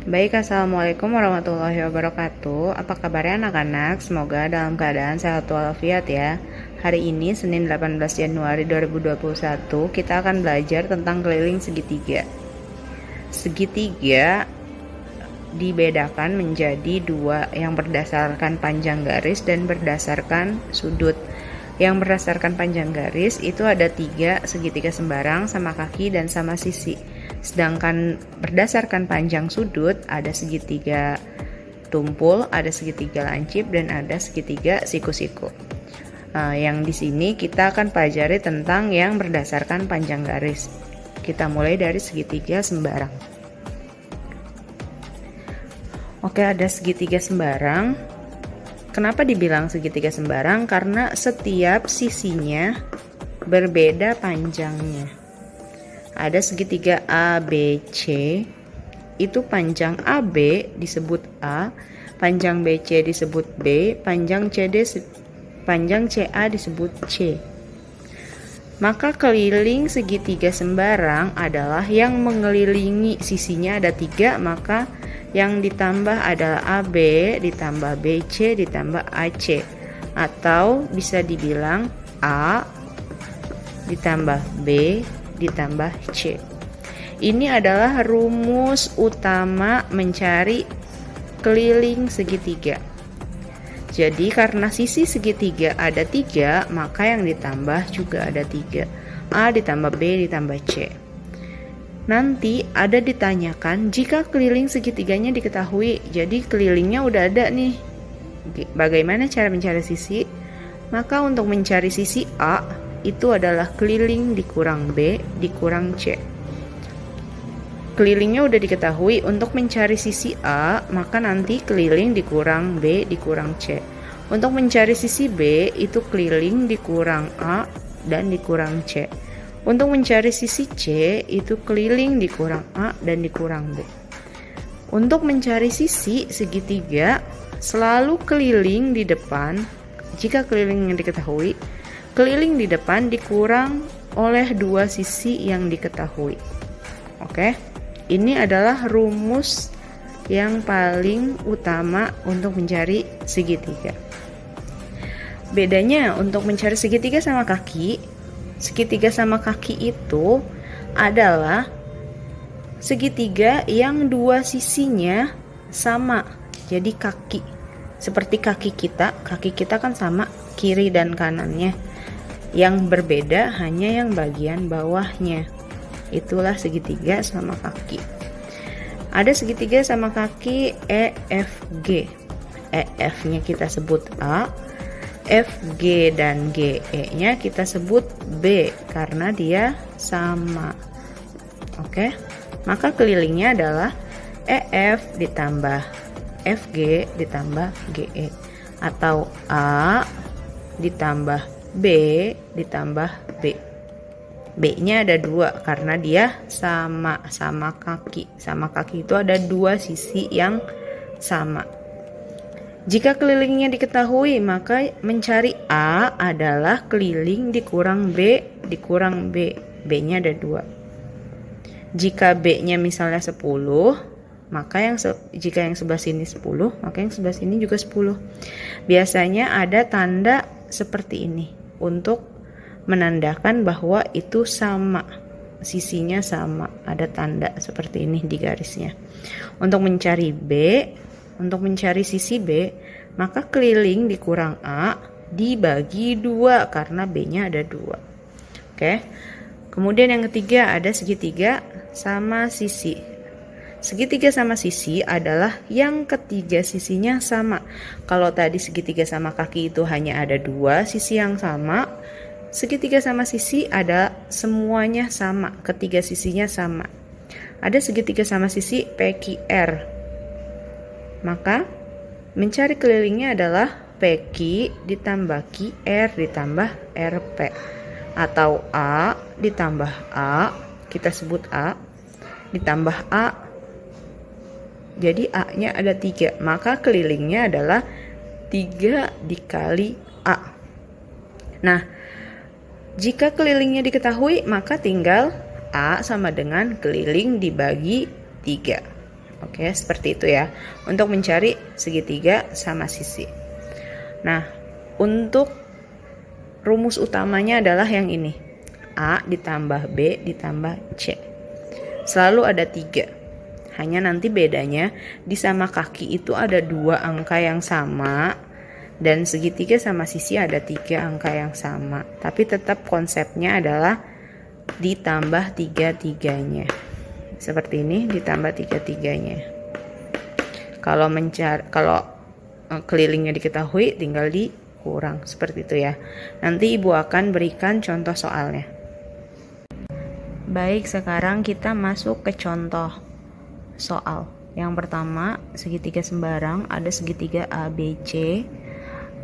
Baik, Assalamualaikum warahmatullahi wabarakatuh. Apa kabarnya anak-anak? Semoga dalam keadaan sehat walafiat ya. Hari ini Senin 18 Januari 2021 kita akan belajar tentang keliling segitiga. Segitiga dibedakan menjadi dua, yang berdasarkan panjang garis dan berdasarkan sudut. Yang berdasarkan panjang garis itu ada 3 segitiga sembarang, sama kaki dan sama sisi. Sedangkan berdasarkan panjang sudut ada segitiga tumpul, ada segitiga lancip, dan ada segitiga siku-siku. Yang di sini kita akan pelajari tentang yang berdasarkan panjang garis. Kita mulai dari segitiga sembarang. Oke, ada segitiga sembarang. Kenapa dibilang segitiga sembarang? Karena setiap sisinya berbeda panjangnya. Ada segitiga ABC, itu panjang AB disebut A, panjang BC disebut B, panjang CA disebut C. Maka keliling segitiga sembarang adalah yang mengelilingi sisinya ada 3, maka yang ditambah adalah AB ditambah BC ditambah AC, atau bisa dibilang A ditambah B ditambah C. Ini adalah rumus utama mencari keliling segitiga. Jadi karena sisi segitiga ada 3, maka yang ditambah juga ada 3. A ditambah B ditambah C. Nanti ada ditanyakan jika keliling segitiganya diketahui. Jadi kelilingnya udah ada nih. Bagaimana cara mencari sisi? Maka untuk mencari sisi A itu adalah keliling dikurang B dikurang C. Kelilingnya udah diketahui. Untuk mencari sisi A, maka nanti keliling dikurang B dikurang C. Untuk mencari sisi B, itu keliling dikurang A dan dikurang C. Untuk mencari sisi C, itu keliling dikurang A dan dikurang B. Untuk mencari sisi segitiga, selalu keliling di depan. Jika keliling yang diketahui, keliling di depan dikurang oleh 2 sisi yang diketahui. Oke, ini adalah rumus yang paling utama untuk mencari segitiga. Bedanya untuk mencari segitiga sama kaki, segitiga sama kaki itu adalah segitiga yang 2 sisinya sama. Jadi kaki, seperti kaki kita kan sama kiri dan kanannya. Yang berbeda hanya yang bagian bawahnya. Itulah segitiga sama kaki. Ada segitiga sama kaki EFG. EF-nya kita sebut A, FG dan GE-nya kita sebut B karena dia sama. Oke. Maka kelilingnya adalah EF ditambah FG ditambah GE, atau A ditambah B ditambah B. B-nya ada 2 karena dia sama kaki. Sama kaki itu ada 2 sisi yang sama. Jika kelilingnya diketahui, maka mencari A adalah keliling dikurang B dikurang B. B-nya ada 2. Jika B-nya misalnya 10, maka jika yang sebelah sini 10, maka yang sebelah sini juga 10. Biasanya ada tanda seperti ini untuk menandakan bahwa itu sama, sisinya sama. Ada tanda seperti ini di garisnya. Untuk mencari B, untuk mencari sisi B, maka keliling dikurang A dibagi 2 karena B-nya ada 2. Oke. Kemudian yang ketiga ada segitiga sama sisi. Segitiga sama sisi adalah yang ketiga sisinya sama. Kalau tadi segitiga sama kaki itu hanya ada 2 sisi yang sama, segitiga sama sisi ada semuanya sama, ketiga sisinya sama. Ada segitiga sama sisi PQR. Maka mencari kelilingnya adalah PQ ditambah QR ditambah RP, atau A ditambah A, kita sebut A, ditambah A. Jadi A-nya ada 3, maka kelilingnya adalah 3 dikali A. Nah, jika kelilingnya diketahui, maka tinggal A sama dengan keliling dibagi 3. Oke, seperti itu ya. Untuk mencari segitiga sama sisi. Nah, untuk rumus utamanya adalah yang ini. A ditambah B ditambah C. Selalu ada 3. Hanya nanti bedanya di sama kaki itu ada 2 angka yang sama. Dan segitiga sama sisi ada 3 angka yang sama. Tapi tetap konsepnya adalah ditambah 3-3-nya. Seperti ini, ditambah 3-3-nya. Kalau kelilingnya diketahui, tinggal dikurang. Seperti itu ya. Nanti ibu akan berikan contoh soalnya. Baik, sekarang kita masuk ke contoh soal. Yang pertama, segitiga sembarang, ada segitiga ABC.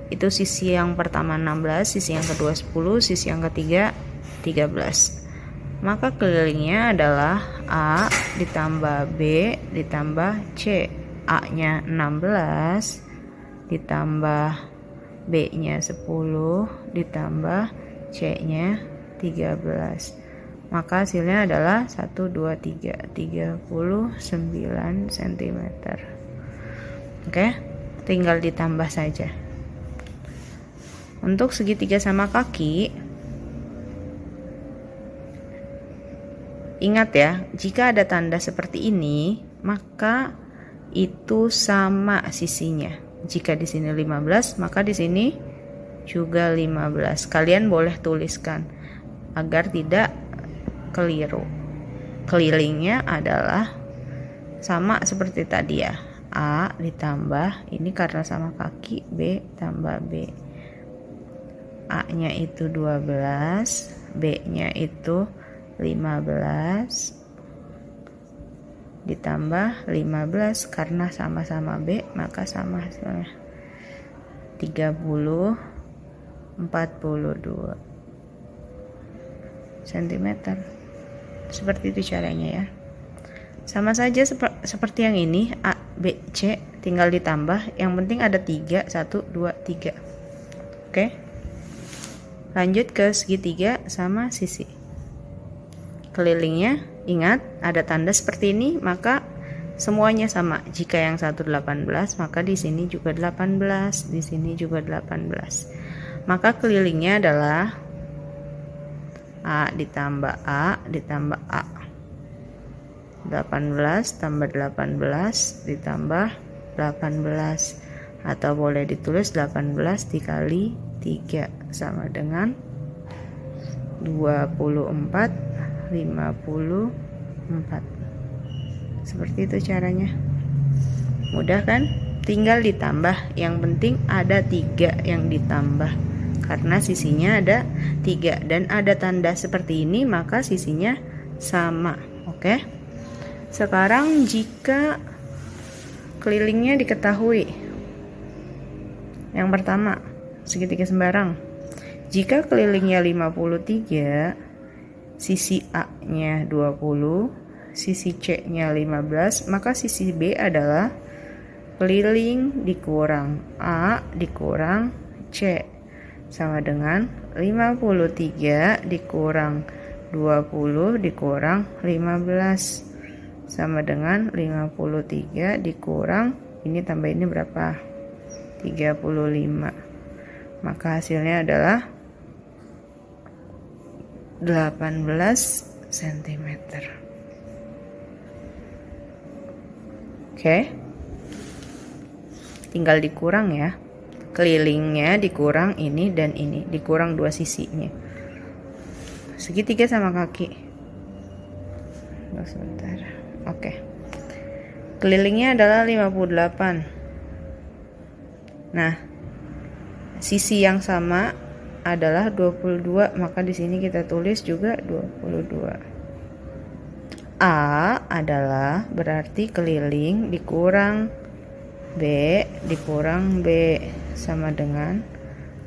Itu sisi yang pertama 16, sisi yang kedua 10, sisi yang ketiga 13. Maka kelilingnya adalah A ditambah B ditambah C. A-nya 16 ditambah B-nya 10 ditambah C-nya 13. Maka hasilnya adalah 1, 2, 3, 39 cm. Oke, tinggal ditambah saja. Untuk segitiga sama kaki, ingat ya, jika ada tanda seperti ini, maka itu sama sisinya. Jika di sini 15, maka di sini juga 15. Kalian boleh tuliskan agar tidak keliru. Kelilingnya adalah sama seperti tadi ya. A ditambah, ini karena sama kaki, B tambah B. A-nya itu 12, B-nya itu 15 ditambah 15 karena sama-sama B, maka sama hasilnya 42 cm. Seperti itu caranya ya. Sama saja seperti yang ini, A, B, C tinggal ditambah. Yang penting ada 3, 1, 2, 3. Oke. Lanjut ke segitiga sama sisi. Kelilingnya, ingat ada tanda seperti ini, maka semuanya sama. Jika yang satu 18, maka di sini juga 18, di sini juga 18. Maka kelilingnya adalah A ditambah A ditambah A. 18 tambah 18 ditambah 18, atau boleh ditulis 18 dikali 3 sama dengan 24, 54. Seperti itu caranya. Mudah kan? Tinggal ditambah. Yang penting ada 3 yang ditambah. Karena sisinya ada 3 dan ada tanda seperti ini, maka sisinya sama. Oke. Sekarang jika kelilingnya diketahui. Yang pertama, segitiga sembarang. Jika kelilingnya 53, sisi A-nya 20, sisi C-nya 15, maka sisi B adalah keliling dikurang A dikurang C sama dengan 53 dikurang 20 dikurang 15 sama dengan 53 dikurang ini tambah ini berapa? 35. Maka hasilnya adalah 18 cm. Oke. Tinggal dikurang ya. Kelilingnya dikurang ini dan ini, dikurang 2 sisinya. Segitiga sama kaki. Sebentar. Oke. Kelilingnya adalah 58. Nah, sisi yang sama adalah 22, maka di sini kita tulis juga 22. A adalah berarti keliling dikurang B dikurang B sama dengan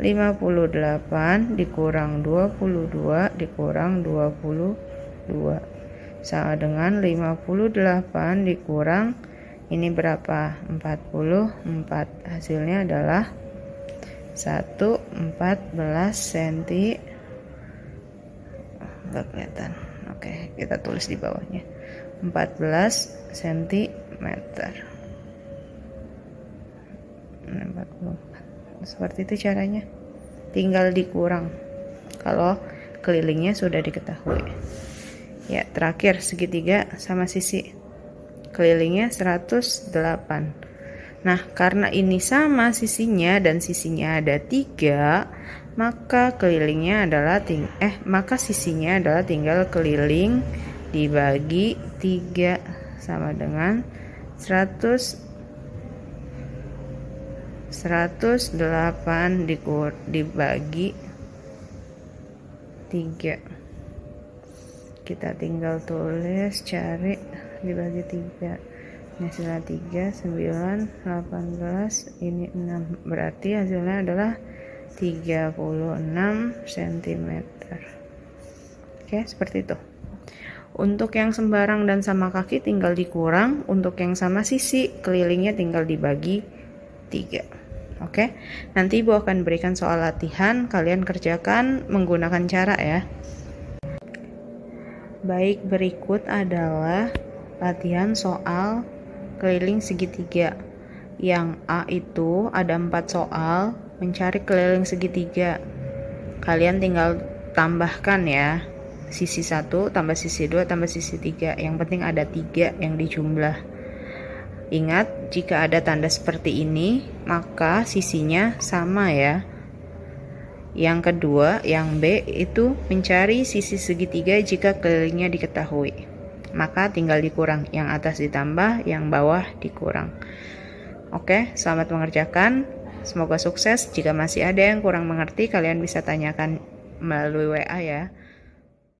58 dikurang 22 dikurang 22 sama dengan 58 dikurang ini berapa? 44. Hasilnya adalah 1/14 cm. Enggak kelihatan. Oke, kita tulis di bawahnya. 14 cm. Seperti itu caranya. Tinggal dikurang kalau kelilingnya sudah diketahui. Ya, terakhir segitiga sama sisi kelilingnya 108. Nah, karena ini sama sisinya dan sisinya ada 3, maka kelilingnya adalah maka sisinya adalah tinggal keliling dibagi 3 sama dengan 108 dibagi 3. Kita tinggal tulis, cari, dibagi 3. Ini hasilnya 3, 9, 18, ini 6. Berarti hasilnya adalah 36 cm. Oke, seperti itu. Untuk yang sembarang dan sama kaki tinggal dikurang, untuk yang sama sisi kelilingnya tinggal dibagi 3. Oke, nanti Ibu akan berikan soal latihan, kalian kerjakan menggunakan cara ya. Baik, berikut adalah latihan soal keliling segitiga. Yang A itu ada 4 soal, mencari keliling segitiga. Kalian tinggal tambahkan ya, sisi 1 tambah sisi 2 tambah sisi 3. Yang penting ada 3 yang dijumlah. Ingat, jika ada tanda seperti ini, maka sisinya sama ya. Yang kedua, yang B itu mencari sisi segitiga jika kelilingnya diketahui. Maka tinggal dikurang, yang atas ditambah, yang bawah dikurang. Oke, selamat mengerjakan. Semoga sukses. Jika masih ada yang kurang mengerti, kalian bisa tanyakan melalui WA ya.